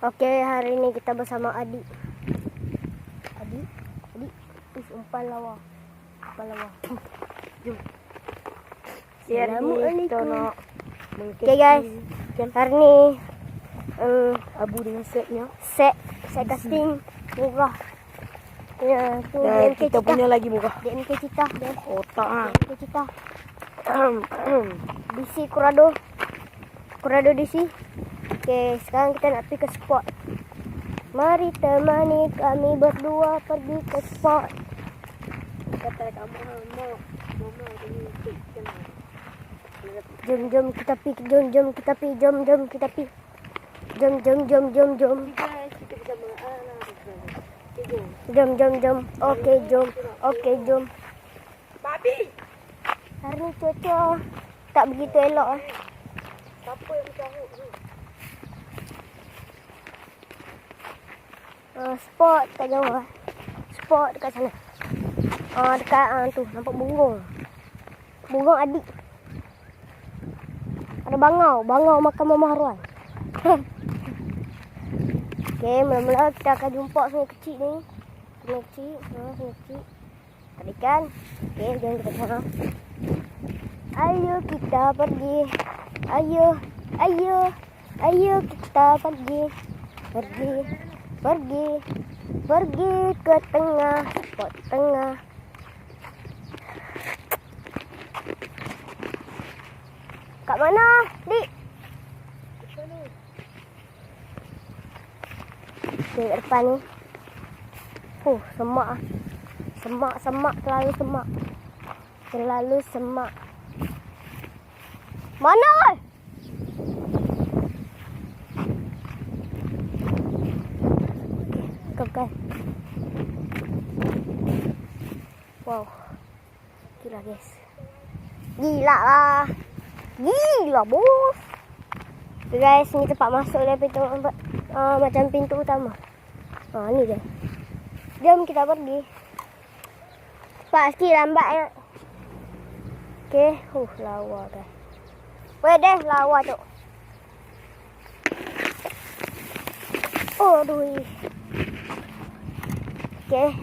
Okey, hari ni kita bersama Adik. Adik. Umpan lawa. Jom. Assalamualaikum. Okey guys, hari ni Abu dengan setnya. set casting murah. Ya, tu Dan DMK kita Citah. punya lagi murah. DMK Citah guys. Otak ah. DMK Citah. DC Corrado DC. Okey, sekarang kita nak pergi ke spot. Mari temani kami berdua pergi ke spot. Kata kamu mama ini kenal. Jom kita pergi. Jom kita pergi. Jom. Guys, kita bersama anak. Jom. Okey, jom. Babi. Hari ni cuaca tak begitu elok. Siapa yang bercarut ni? Spot tak jauh. Spot dekat sana. Dekat tu nampak burung. Burung Adik. Ada bangau makan Mama Haruan. Okey, mula-mula kita akan jumpa sungai kecil ni. Sungai kecil. Ada ikan. Okey, jom kita sana. Ayo kita pergi. Ayo kita pergi. Pergi ke tengah, spot tengah. Kat mana, Dik? Okey, kat depan ni. Semak. Terlalu semak. Mana? Okey. Wow. Gila guys. Gila bos. Okay, guys, ni tempat masuk dari pintu macam pintu utama. Ni dia. Jom kita pergi. Cepat sikit, lambat ya. Okey, lawa guys. Weh deh, lawa tu. Aduh. Okey.